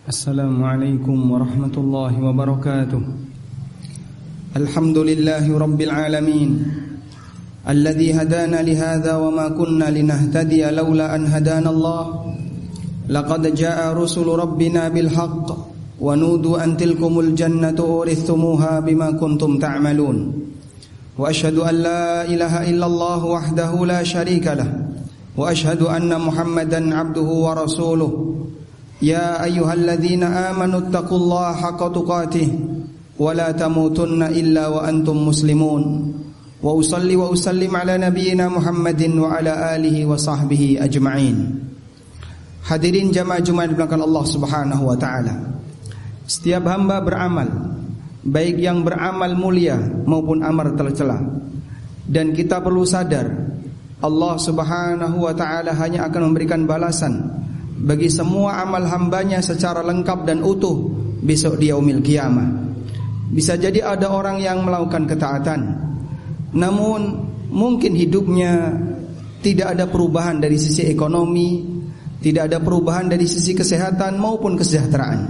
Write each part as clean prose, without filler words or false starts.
Assalamualaikum warahmatullahi wabarakatuh. Alhamdulillahi rabbil alamin alladzi hadana lihadza wa ma kunna linahtadiya laula an hadana Allah. Laqad jaa rusulu rabbina bil haqq wa nudu an tilkumul jannatu urithumuha bima kuntum ta'malun. Wa asyhadu an la ilaha illallah wahdahu la syarika lah wa asyhadu anna Muhammadan abduhu wa rasuluh. Ya ayyuhalladzina amanu taqullaha haqqa tuqatih wa la tamutunna illa wa antum muslimun. Wa usalli wa usallim ala nabiyyina Muhammadin wa ala alihi wa sahbihi ajma'in. Hadirin jamaah Jumat di belakang Allah Subhanahu wa taala. Setiap hamba beramal, baik yang beramal mulia maupun amal tercela. Dan kita perlu sadar, Allah Subhanahu wa taala hanya akan memberikan balasan bagi semua amal hambanya secara lengkap dan utuh besok di yaumil qiyamah. Bisa jadi ada orang yang melakukan ketaatan, namun mungkin hidupnya tidak ada perubahan dari sisi ekonomi, tidak ada perubahan dari sisi kesehatan maupun kesejahteraan.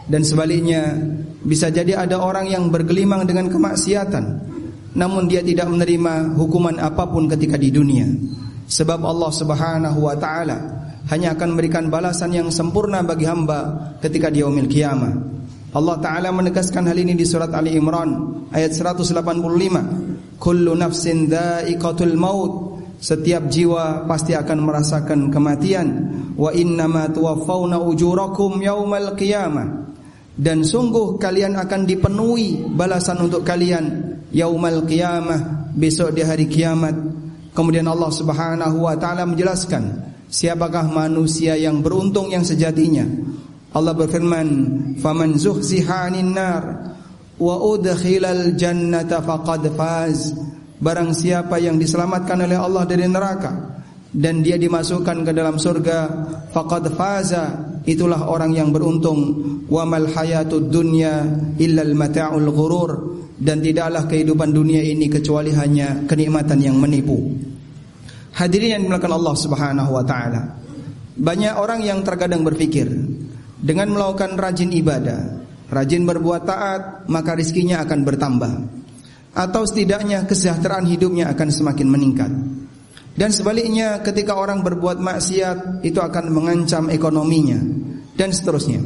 Dan sebaliknya, bisa jadi ada orang yang bergelimang dengan kemaksiatan, namun dia tidak menerima hukuman apapun ketika di dunia. Sebab Allah Subhanahu wa taala hanya akan memberikan balasan yang sempurna bagi hamba ketika di yaumil qiyamah. Allah Ta'ala menegaskan hal ini di surat Ali Imran ayat 185. Kullu nafsin dha'iqatul maut. Setiap jiwa pasti akan merasakan kematian. Wa innama tuwaffawna ujurakum yaumal qiyamah. Dan sungguh kalian akan dipenuhi balasan untuk kalian yaumal qiyamah, besok di hari kiamat. Kemudian Allah Subhanahu wa taala menjelaskan siapakah manusia yang beruntung yang sejatinya. Allah berfirman, "Faman zuhziha 'anil nar wa udkhilal jannata faqad faz." Barang siapa yang diselamatkan oleh Allah dari neraka dan dia dimasukkan ke dalam surga, faqad faza, itulah orang yang beruntung. Wa mal hayatud dunya illal mata'ul ghurur. Dan tidaklah kehidupan dunia ini kecuali hanya kenikmatan yang menipu. Hadirin yang dimuliakan Allah Subhanahu wa taala. Banyak orang yang terkadang berpikir dengan melakukan rajin ibadah, rajin berbuat taat, maka rizkinya akan bertambah, atau setidaknya kesejahteraan hidupnya akan semakin meningkat. Dan sebaliknya, ketika orang berbuat maksiat, itu akan mengancam ekonominya dan seterusnya.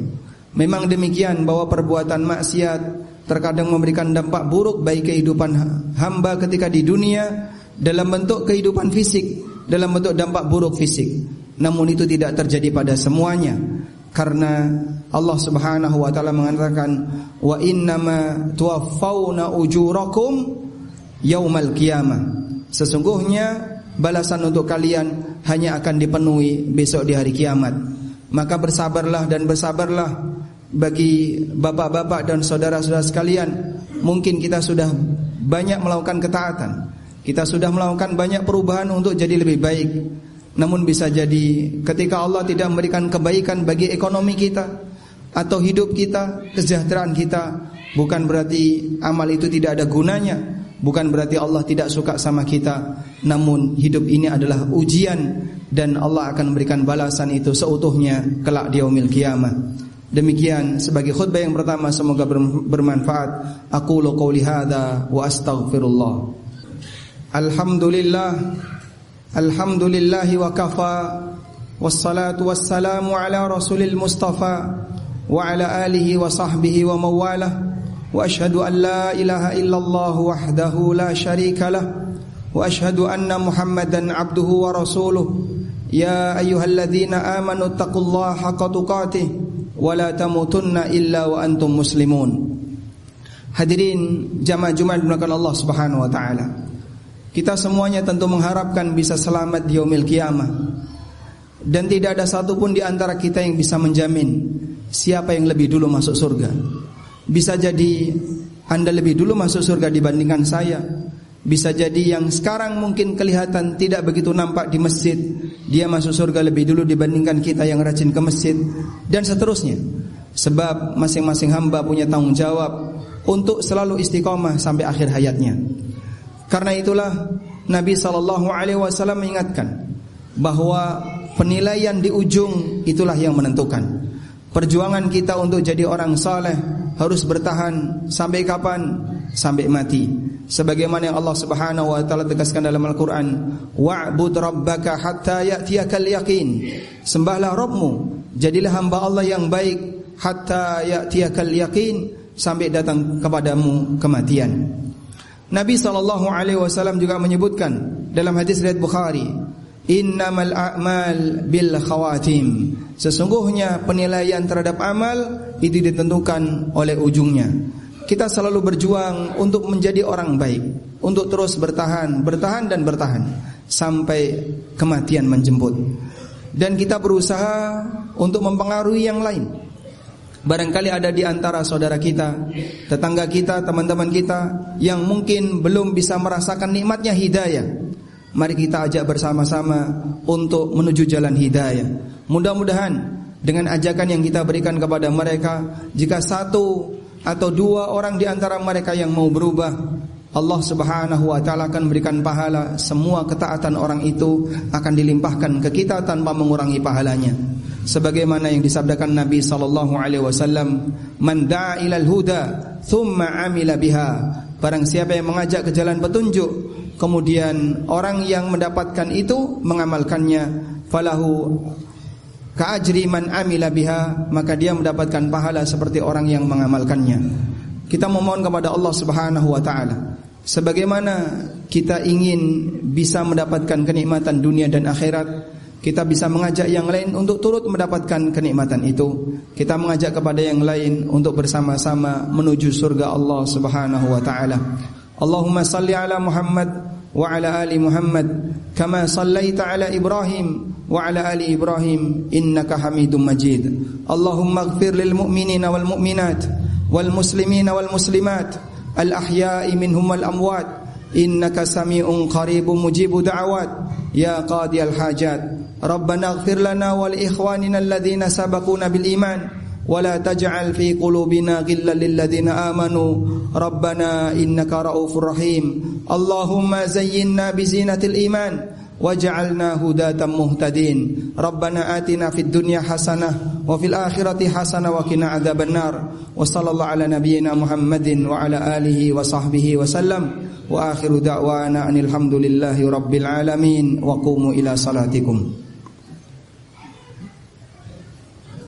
Memang demikian bahwa perbuatan maksiat terkadang memberikan dampak buruk bagi kehidupan hamba ketika di dunia, dalam bentuk kehidupan fisik, dalam bentuk dampak buruk fisik. Namun itu tidak terjadi pada semuanya, karena Allah Subhanahu wa taala mengatakan, wa innama tuwaffawna ujurakum yaumal qiyamah. Sesungguhnya balasan untuk kalian hanya akan dipenuhi besok di hari kiamat. Maka bersabarlah dan bersabarlah bagi bapak-bapak dan saudara-saudara sekalian. Mungkin kita sudah banyak melakukan ketaatan, kita sudah melakukan banyak perubahan untuk jadi lebih baik. Namun bisa jadi ketika Allah tidak memberikan kebaikan bagi ekonomi kita atau hidup kita, kesejahteraan kita, bukan berarti amal itu tidak ada gunanya, bukan berarti Allah tidak suka sama kita. Namun hidup ini adalah ujian, dan Allah akan memberikan balasan itu seutuhnya kelak di yaumil qiyamah. Demikian sebagai khutbah yang pertama, semoga bermanfaat. Aqulu qouli hadza wa astaghfirullah. Alhamdulillah, alhamdulillahi wa kafa, wassalatu wassalamu ala rasulil mustafa wa ala alihi wa sahbihi wa mawalah. Wa ashhadu an la ilaha illallah wahdahu la syarika lah wa ashhadu anna Muhammadan abduhu wa rasuluh. Ya ayyuhalladzina amanu taqullaha haqqa tuqatih wa la tamutunna illa wa antum muslimun. Hadirin jamaah Jumat dimuliakan Allah Subhanahu wa taala. Kita semuanya tentu mengharapkan bisa selamat di yaumil qiyamah. Dan tidak ada satupun di antara kita yang bisa menjamin siapa yang lebih dulu masuk surga. Bisa jadi Anda lebih dulu masuk surga dibandingkan saya. Bisa jadi yang sekarang mungkin kelihatan tidak begitu nampak di masjid, dia masuk surga lebih dulu dibandingkan kita yang rajin ke masjid, dan seterusnya. Sebab masing-masing hamba punya tanggung jawab untuk selalu istiqomah sampai akhir hayatnya. Karena itulah Nabi SAW mengingatkan bahwa penilaian di ujung itulah yang menentukan. Perjuangan kita untuk jadi orang saleh harus bertahan sampai kapan? Sampai mati. Sebagaimana yang Allah Subhanahu wa taala tegaskan dalam Al-Qur'an, wa'bud rabbaka hatta ya'tiyakal yaqin. Sembahlah Rabbmu, jadilah hamba Allah yang baik hatta ya'tiyakal yaqin, sampai datang kepadamu kematian. Nabi SAW juga menyebutkan dalam hadis riwayat Bukhari, innamal a'mal bil khawatim. Sesungguhnya penilaian terhadap amal itu ditentukan oleh ujungnya. Kita selalu berjuang untuk menjadi orang baik, untuk terus bertahan dan bertahan sampai kematian menjemput. Dan kita berusaha untuk mempengaruhi yang lain. Barangkali ada di antara saudara kita, tetangga kita, teman-teman kita yang mungkin belum bisa merasakan nikmatnya hidayah. Mari kita ajak bersama-sama untuk menuju jalan hidayah. Mudah-mudahan dengan ajakan yang kita berikan kepada mereka, jika satu atau dua orang di antara mereka yang mau berubah, Allah Subhanahu wa taala akan memberikan pahala. Semua ketaatan orang itu akan dilimpahkan ke kita tanpa mengurangi pahalanya. Sebagaimana yang disabdakan Nabi sallallahu alaihi wasallam, "Man da'a ilal huda tsumma 'amila biha." Barang siapa yang mengajak ke jalan petunjuk, kemudian orang yang mendapatkan itu mengamalkannya, falahu ka'ajri man amila biha, maka dia mendapatkan pahala seperti orang yang mengamalkannya. Kita memohon kepada Allah Subhanahu wa taala, sebagaimana kita ingin bisa mendapatkan kenikmatan dunia dan akhirat, kita bisa mengajak yang lain untuk turut mendapatkan kenikmatan itu. Kita mengajak kepada yang lain untuk bersama-sama menuju surga Allah Subhanahu wa taala. Allahumma salli ala Muhammad wa ala ali Muhammad kama sallaita ala Ibrahim wa ala ali Ibrahim innaka Hamidum Majid. Allahumma ighfir lil mu'minina wal mu'minat wal muslimina wal muslimat al ahya'i minhum wal amwat innaka sami'un qaribun mujibud da'awat ya qadiyal hajat. Rabbana ighfir lana wa li ikhwanina alladhina sabaquna bil iman wa la taj'al fi qulubina ghillan lil ladzina amanu rabbana innaka ra'ufur rahim. Allahumma zayyinna bi zinatil iman waj'alna hudatan muhtadin. Rabbana atina fid dunya hasanah wa fil akhirati hasanah wa qina adzabannar. Wa sallallahu ala nabiyyina Muhammadin wa ala alihi wa sahbihi wa sallam. Wa akhiru da'wana anil hamdulillahi rabbil alamin wa qumu ila salatikum.